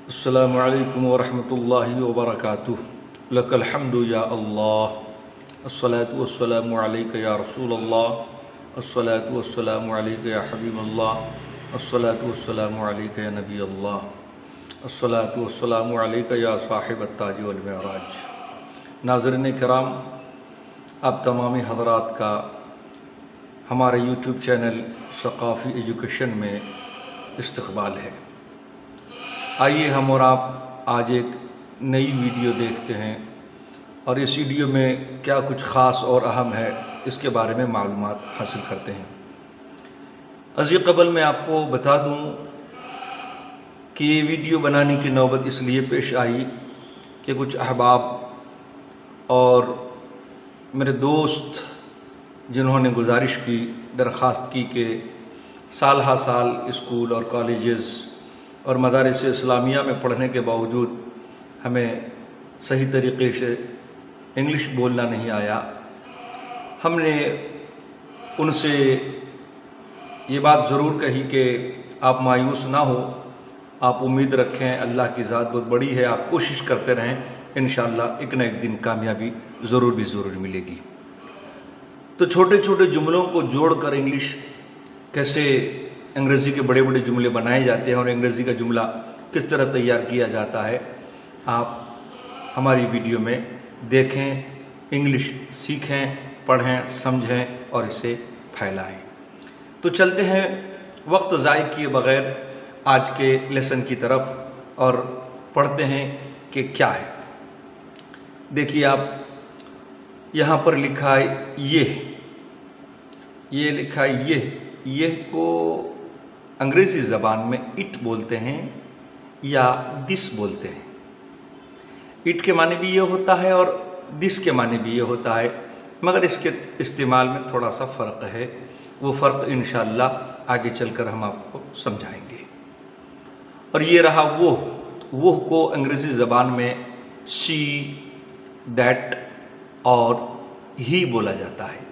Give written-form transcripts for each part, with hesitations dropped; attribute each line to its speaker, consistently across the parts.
Speaker 1: अस्सलामु अलैकुम वरहमतुल्लाहि वबरकातुह। लकल हम्दु या अल्लाह, अस्सलातु वस्सलामु अलैका या रसूलल्लाह, अस्सलातु वस्सलामु अलैका या हबीबल्लाह, अस्सलातु वस्सलामु अलैका या नबी अल्लाह, अस्सलातु वस्सलामु अलैका या साहिबत ताज वल मिअराज। नाज़रीन किराम, आप तमामी हज़रात का हमारे यूट्यूब चैनल सक़ाफ़ी एजुकेशन में इस्तक़बाल है। आइए हम और आप आज एक नई वीडियो देखते हैं और इस वीडियो में क्या कुछ ख़ास और अहम है इसके बारे में मालूमात हासिल करते हैं। अज़ीज़ क़बल मैं आपको बता दूं कि ये वीडियो बनाने की नौबत इसलिए पेश आई कि कुछ अहबाब और मेरे दोस्त जिन्होंने गुजारिश की, दरख्वास्त की कि साल हा साल स्कूल और कॉलेजेस और मदारिस इस्लामिया में पढ़ने के बावजूद हमें सही तरीक़े से इंग्लिश बोलना नहीं आया। हमने उनसे ये बात ज़रूर कही कि आप मायूस ना हो, आप उम्मीद रखें, अल्लाह की ज़ात बहुत बड़ी है, आप कोशिश करते रहें, इंशाअल्लाह एक न एक दिन कामयाबी ज़रूर मिलेगी। तो छोटे छोटे जुमलों को जोड़कर इंग्लिश कैसे, अंग्रेज़ी के बड़े बड़े जुमले बनाए जाते हैं और अंग्रेज़ी का जुमला किस तरह तैयार किया जाता है, आप हमारी वीडियो में देखें, इंग्लिश सीखें, पढ़ें, समझें और इसे फैलाएं। तो चलते हैं वक्त ज़ाय किए बग़ैर आज के लेसन की तरफ और पढ़ते हैं कि क्या है। देखिए, आप यहाँ पर लिखा है ये लिखा है ये को अंग्रेज़ी ज़बान में इट बोलते हैं या दिस बोलते हैं। इट के माने भी ये होता है और दिस के माने भी ये होता है, मगर इसके इस्तेमाल में थोड़ा सा फ़र्क है। वो फ़र्क इंशाअल्लाह आगे चलकर हम आपको समझाएंगे। और ये रहा वो को अंग्रेज़ी ज़बान में शी, दैट और ही बोला जाता है।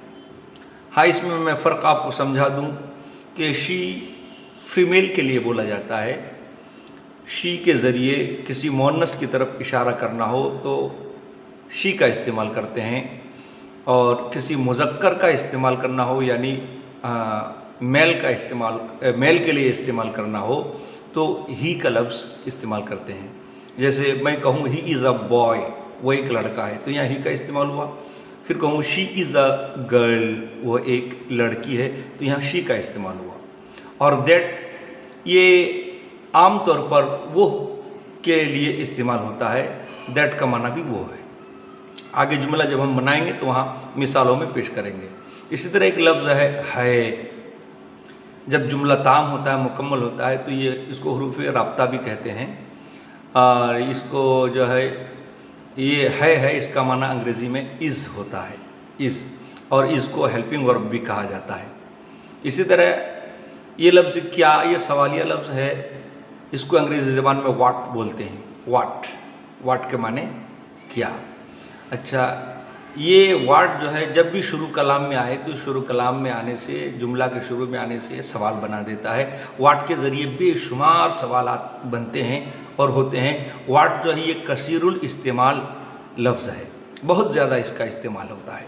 Speaker 1: हाँ, इसमें मैं फ़र्क आपको समझा दूँ कि शी फीमेल के लिए बोला जाता है। शी के ज़रिए किसी मुअन्नस की तरफ इशारा करना हो तो शी का इस्तेमाल करते हैं, और किसी मुज़क्कर का इस्तेमाल करना हो यानी मेल के लिए इस्तेमाल करना हो तो ही का लफ्ज़ इस्तेमाल करते हैं। जैसे मैं कहूँ ही इज़ अ बॉय, वो एक लड़का है, तो यहाँ ही का इस्तेमाल हुआ। फिर कहूँ शी इज़ अ गर्ल, वो एक लड़की है, तो यहाँ शी का इस्तेमाल हुआ। और दैट ये आम तौर पर वो के लिए इस्तेमाल होता है, दैट का माना भी वो है। आगे जुमला जब हम बनाएंगे तो वहाँ मिसालों में पेश करेंगे। इसी तरह एक लफ्ज़ है। जब जुमला ताम होता है, मुकम्मल होता है, तो ये इसको हुरूफ़ राब्ता भी कहते हैं। और इसको जो है ये है इसका माना अंग्रेज़ी में इज़ होता है, इज़, और इज़ को हेल्पिंग वर्ब भी कहा जाता है। इसी तरह ये लफ्ज़ क्या, ये सवालिया लफ्ज़ है, इसको अंग्रेज़ी ज़बान में वाट बोलते हैं। वाट के माने क्या। अच्छा, ये वाट जो है जब भी शुरू कलाम में आए तो शुरू कलाम में आने से, जुमला के शुरू में आने से सवाल बना देता है। वाट के ज़रिए बेशुमार सवालात बनते हैं और होते हैं। वाट जो है ये कसीरुल इस्तेमाल लफ्ज़ है, बहुत ज़्यादा इसका इस्तेमाल होता है,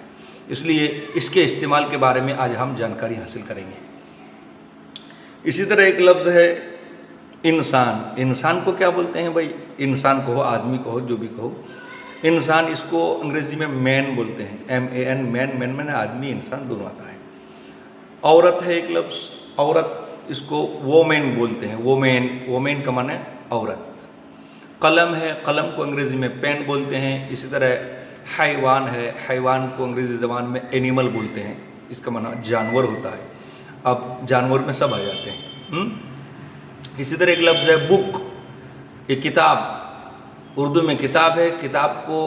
Speaker 1: इसलिए इसके इस्तेमाल के बारे में आज हम जानकारी हासिल करेंगे। इसी तरह एक लफ्ज़ है इंसान। इंसान को क्या बोलते हैं भाई? इंसान को हो, आदमी को हो, जो भी कहो, इंसान, इसको अंग्रेज़ी में मैन बोलते हैं, MAN, मैन मैंने आदमी, इंसान दोनों आता है। औरत है एक लफ्ज़, औरत, इसको वोमेन बोलते हैं। वोमेन का माने औरत। कलम है, कलम को अंग्रेज़ी में पेन बोलते हैं। इसी तरह हैवान है, हैवान को अंग्रेज़ी ज़बान में एनिमल बोलते हैं, इसका माना जानवर होता है। अब जानवर में सब आ जाते हैं। इसी तरह एक लफ्ज़ है बुक, ये किताब, उर्दू में किताब है, किताब को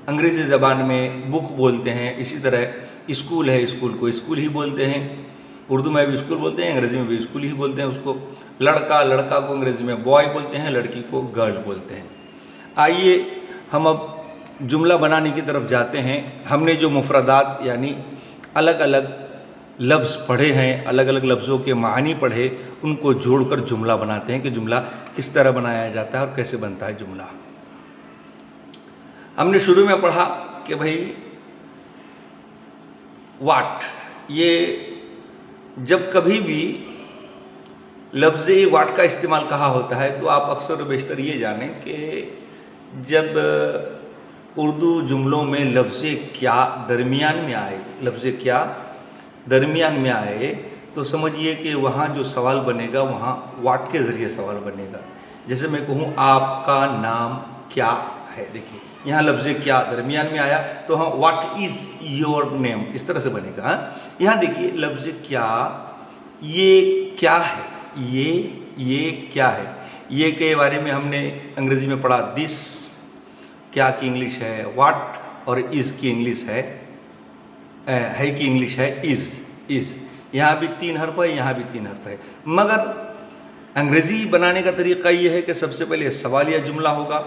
Speaker 1: अंग्रेज़ी ज़बान में बुक बोलते हैं। इसी तरह स्कूल है, स्कूल को स्कूल ही बोलते हैं, उर्दू में भी स्कूल बोलते हैं, अंग्रेज़ी में भी स्कूल ही बोलते हैं उसको। लड़का को अंग्रेज़ी में बॉय बोलते हैं, लड़की को गर्ल बोलते हैं। आइए हम अब जुमला बनाने की तरफ जाते हैं। हमने जो मुफ़रदात यानी अलग अलग लफ्ज़ पढ़े हैं, अलग अलग लफ्ज़ों के मानी पढ़े, उनको जोड़कर जुमला बनाते हैं कि जुमला किस तरह बनाया जाता है और कैसे बनता है जुमला। हमने शुरू में पढ़ा कि भाई वाट, ये जब कभी भी लफ्ज़ वाट का इस्तेमाल कहा होता है तो आप अक्सर बेशतर ये जानें कि जब उर्दू जुमलों में लफ्ज़ क्या दरमियान में आए, लफ्ज़ क्या दरमियान में आए, तो समझिए कि वहाँ जो सवाल बनेगा वहाँ वाट के ज़रिए सवाल बनेगा। जैसे मैं कहूँ आपका नाम क्या है, देखिए यहाँ लफ्ज़ क्या दरमियान में आया तो हाँ व्हाट इज़ योर नेम, इस तरह से बनेगा। हाँ यहाँ देखिए लफ्ज़ क्या, ये क्या है, ये क्या है, ये के बारे में हमने अंग्रेज़ी में पढ़ा दिस, क्या की इंग्लिश है व्हाट, और इज़ की इंग्लिश है की इंग्लिश है इज़। यहाँ भी 3 हर्फ है, यहाँ भी 3 हर्फ है। मगर अंग्रेज़ी बनाने का तरीका ये है कि सबसे पहले सवालिया जुमला होगा,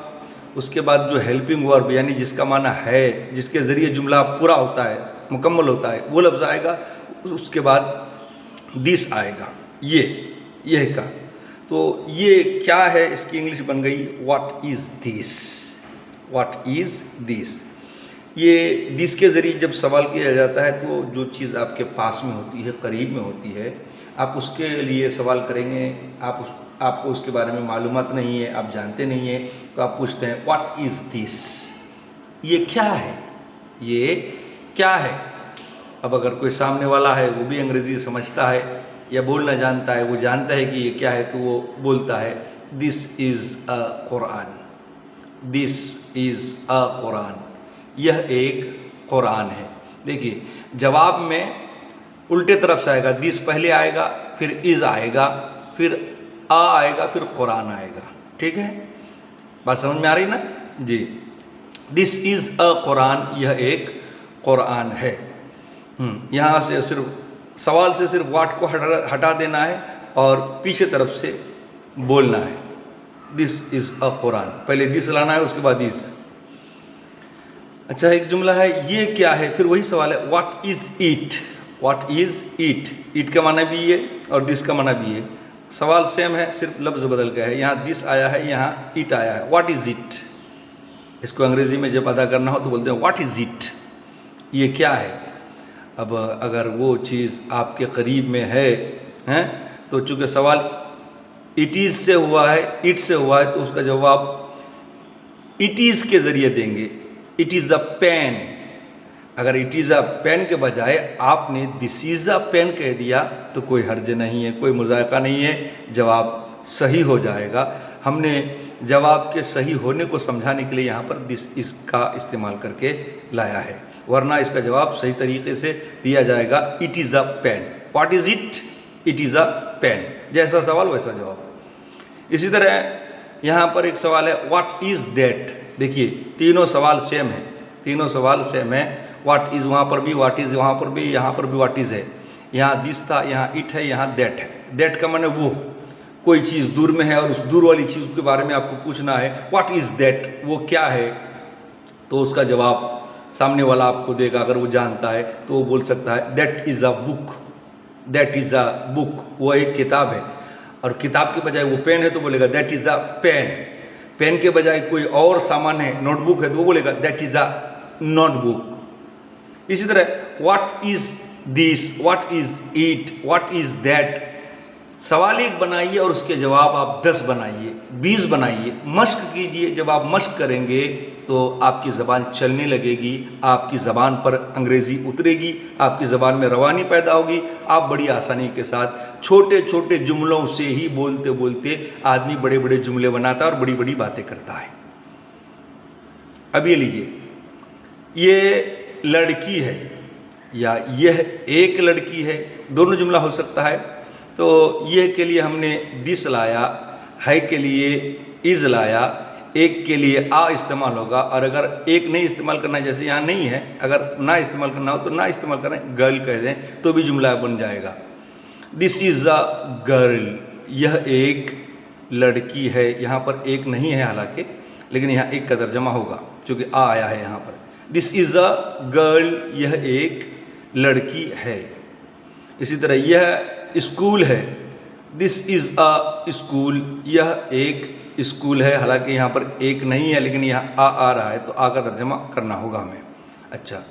Speaker 1: उसके बाद जो हेल्पिंग वर्ब यानी जिसका माना है, जिसके ज़रिए जुमला पूरा होता है, मुकम्मल होता है, वो लफ्ज़ आएगा। उसके बाद दिस आएगा, ये का। तो ये क्या है, इसकी इंग्लिश बन गई what is this, what is this. ये दिस के ज़रिए जब सवाल किया जाता है तो जो चीज़ आपके पास में होती है, करीब में होती है, आप उसके लिए सवाल करेंगे, आपको उसके बारे में मालूमात नहीं है, आप जानते नहीं हैं, तो आप पूछते हैं व्हाट इज़ दिस, ये क्या है, ये क्या है। अब अगर कोई सामने वाला है वो भी अंग्रेज़ी समझता है या बोलना जानता है, वो जानता है कि ये क्या है, तो वो बोलता है this is a Quran, this is a Quran, यह एक कुरान है। देखिए जवाब में उल्टे तरफ से आएगा, दिस पहले आएगा, फिर इज़ आएगा, फिर आ आएगा, फिर कुरान आएगा। ठीक है, बात समझ में आ रही ना जी। दिस इज़ अ कुरान, यह एक कुरान है। यहाँ से सिर्फ सवाल से सिर्फ वाट को हटा देना है और पीछे तरफ से बोलना है दिस इज़ अ कुरान, पहले दिस लाना है, उसके बाद इज़। अच्छा एक जुमला है ये क्या है, फिर वही सवाल है what is it, what is it, it का माना भी ये और दिस का माना भी ये, सवाल सेम है, सिर्फ लफ्ज़ बदल गया है। यहाँ दिस आया है, यहाँ इट आया है। व्हाट इज़ इट, इसको अंग्रेज़ी में जब अदा करना हो तो बोलते हैं व्हाट इज़ इट, ये क्या है। अब अगर वो चीज़ आपके करीब में है तो चूँकि सवाल इट इज़ से हुआ है, इट से हुआ है, तो उसका जवाब इट इज़ के ज़रिए देंगे। इट इज़ अ पेन, अगर इट इज़ अ पेन के बजाय आपने दिस इज़ अ पेन कह दिया तो कोई हर्ज नहीं है, कोई मुज़ायका नहीं है, जवाब सही हो जाएगा। हमने जवाब के सही होने को समझाने के लिए यहाँ पर दिस इज़ का इस्तेमाल करके लाया है, वरना इसका जवाब सही तरीके से दिया जाएगा it is a pen. What is it, it is a pen, जैसा सवाल वैसा जवाब। इसी तरह यहाँ पर एक सवाल है व्हाट इज़ दैट। देखिए तीनों सवाल सेम है, तीनों सवाल सेम है। व्हाट इज़ वहाँ पर भी, व्हाट इज़ वहाँ पर भी, यहाँ पर भी व्हाट इज़ है। यहाँ दिस था, यहाँ इट है, यहाँ दैट है। दैट का माने वो, कोई चीज़ दूर में है और उस दूर वाली चीज़ के बारे में आपको पूछना है व्हाट इज़ दैट, वो क्या है, तो उसका जवाब सामने वाला आपको देगा। अगर वो जानता है तो वो बोल सकता है that is a book, that is a book, वो एक किताब है। और किताब के बजाय वो पेन है तो बोलेगा that is a pen. Pen के बजाय कोई और सामान है, नोटबुक है, तो वो बोलेगा दैट इज़ अ नोटबुक। इसी तरह what is this, what is it, what is that. सवाल एक बनाइए और उसके जवाब आप 10 बनाइए, 20 बनाइए, मश्क कीजिए। जब आप मश्क करेंगे तो आपकी ज़बान चलने लगेगी, आपकी ज़बान पर अंग्रेज़ी उतरेगी, आपकी ज़बान में रवानी पैदा होगी। आप बड़ी आसानी के साथ छोटे छोटे जुमलों से ही बोलते बोलते आदमी बड़े बड़े जुमले बनाता है और बड़ी बड़ी बातें करता है। अब ये लीजिए, ये लड़की है या यह एक लड़की है, दोनों जुमला हो सकता है। तो यह के लिए हमने दिस लाया, है के लिए इज़ लाया, एक के लिए आ इस्तेमाल होगा। और अगर एक नहीं इस्तेमाल करना है, जैसे यहाँ नहीं है, अगर ना इस्तेमाल करना हो तो ना इस्तेमाल करें, गर्ल कह दें तो भी जुमला बन जाएगा। दिस इज़ अ गर्ल, यह एक लड़की है। यहाँ पर एक नहीं है हालांकि, लेकिन यहाँ एक का तर्जमा होगा क्योंकि आ आया है यहाँ पर। दिस इज़ अ गर्ल, यह एक लड़की है। इसी तरह यह स्कूल है, दिस इज़ अ स्कूल, यह एक स्कूल है। हालांकि यहाँ पर एक नहीं है, लेकिन यहाँ आ रहा है, तो आ का तर्जमा करना होगा हमें। अच्छा,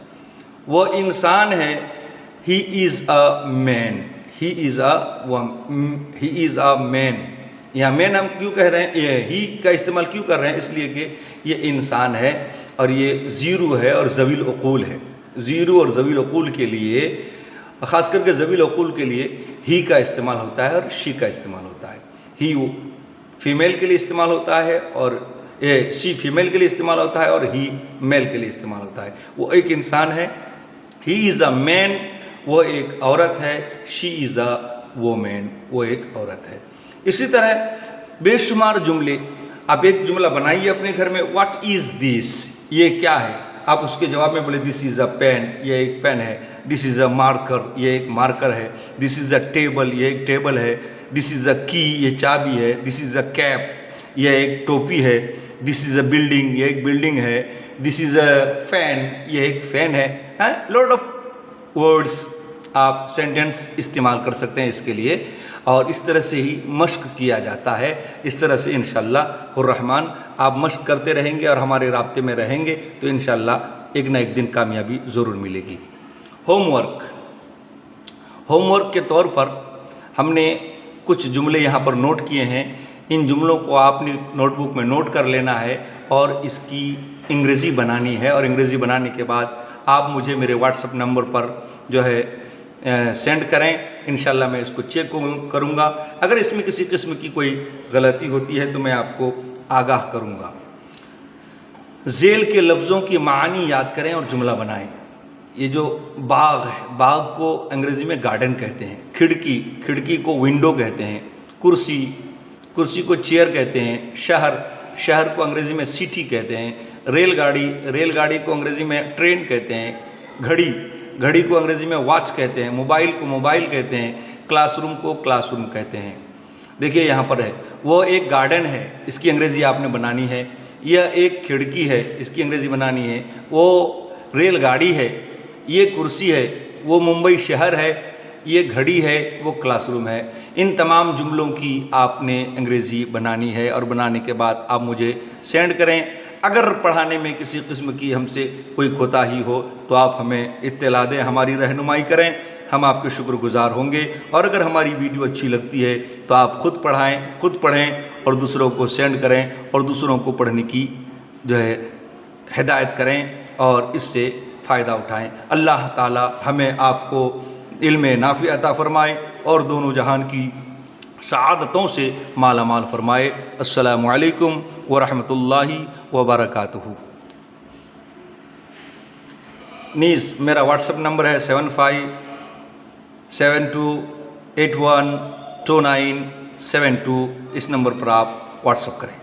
Speaker 1: वो इंसान है, he is a man, he is a man. यहाँ मैन हम क्यों कह रहे हैं, ये ही का इस्तेमाल क्यों कर रहे हैं, इसलिए कि ये इंसान है और ये ज़ीरू है और ज़वील उक़ूल है। ज़ीरू और ज़वील उक़ूल के लिए, ख़ास करके ज़वील उक़ूल के लिए ही का इस्तेमाल होता है और शी का इस्तेमाल होता है। ही वो फीमेल के लिए इस्तेमाल होता है और शी फीमेल के लिए इस्तेमाल होता है और ही मेल के लिए इस्तेमाल होता है। वो एक इंसान है, ही इज़ अ मैन, वो एक औरत है, शी इज़ अ वोमेन, वो एक औरत है। इसी तरह बेशुमार जुमले, आप एक जुमला बनाइए अपने घर में, व्हाट इज़ दिस, ये क्या है, आप उसके जवाब में बोले दिस इज़ अ पेन, ये एक पेन है। दिस इज़ अ मार्कर, ये एक मार्कर है। दिस इज़ अ टेबल, ये एक टेबल है। दिस इज़ अ की, ये चाबी है। दिस इज़ अ कैप, ये एक टोपी है। दिस इज़ अ बिल्डिंग, ये एक बिल्डिंग है। दिस इज़ अ फैन, ये एक फैन है। लॉट ऑफ वर्ड्स आप सेंटेंस इस्तेमाल कर सकते हैं इसके लिए, और इस तरह से ही मश्क किया जाता है। इस तरह से इंशाअल्लाह रहमान आप मश्क करते रहेंगे और हमारे राब्ते में रहेंगे तो इंशाअल्लाह एक ना एक दिन कामयाबी ज़रूर मिलेगी। होमवर्क, होमवर्क के तौर पर हमने कुछ जुमले यहाँ पर नोट किए हैं। इन जुमलों को आपने नोटबुक में नोट कर लेना है और इसकी अंग्रेज़ी बनानी है, और अंग्रेज़ी बनाने के बाद आप मुझे मेरे व्हाट्सएप नंबर पर जो है सेंड करें। इंशाल्लाह मैं इसको चेक करूँगा। अगर इसमें किसी किस्म की कोई गलती होती है तो मैं आपको आगाह करूँगा। झेल के लफ्ज़ों की मानी याद करें और जुमला बनाएं। ये जो बाग है, बाग को अंग्रेज़ी में गार्डन कहते हैं। खिड़की, खिड़की को विंडो कहते हैं। कुर्सी, कुर्सी को चेयर कहते हैं। शहर, शहर को अंग्रेज़ी में सिटी कहते हैं। रेलगाड़ी, रेलगाड़ी को अंग्रेज़ी में ट्रेन कहते हैं। घड़ी, घड़ी को अंग्रेज़ी में वॉच कहते हैं। मोबाइल को मोबाइल कहते हैं। क्लासरूम को क्लासरूम कहते हैं। देखिए यहाँ पर है, वो एक गार्डन है, इसकी अंग्रेज़ी आपने बनानी है। यह एक खिड़की है, इसकी अंग्रेज़ी बनानी है। वो रेलगाड़ी है, ये कुर्सी है, वो मुंबई शहर है, ये घड़ी है, वो क्लासरूम है। इन तमाम जुमलों की आपने अंग्रेज़ी बनानी है और बनाने के बाद आप मुझे सेंड करें। अगर पढ़ाने में किसी किस्म की हमसे कोई कोताही हो तो आप हमें इत्तला दें, हमारी रहनुमाई करें, हम आपके शुक्रगुजार होंगे। और अगर हमारी वीडियो अच्छी लगती है तो आप खुद पढ़ाएं, खुद पढ़ें और दूसरों को सेंड करें और दूसरों को पढ़ने की जो है हिदायत करें और इससे फ़ायदा उठाएं। अल्लाह ताला हमें आपको इल्म नाफ़ी अता फ़रमाए और दोनों जहान की सआदतों से माला माल फरमाए। अस्सलामु अलैकुम व रहमतुल्लाहि व बरकातुहू। नीज़ मेरा व्हाट्सएप नंबर है 7572812972। इस नंबर पर आप व्हाट्सएप करें।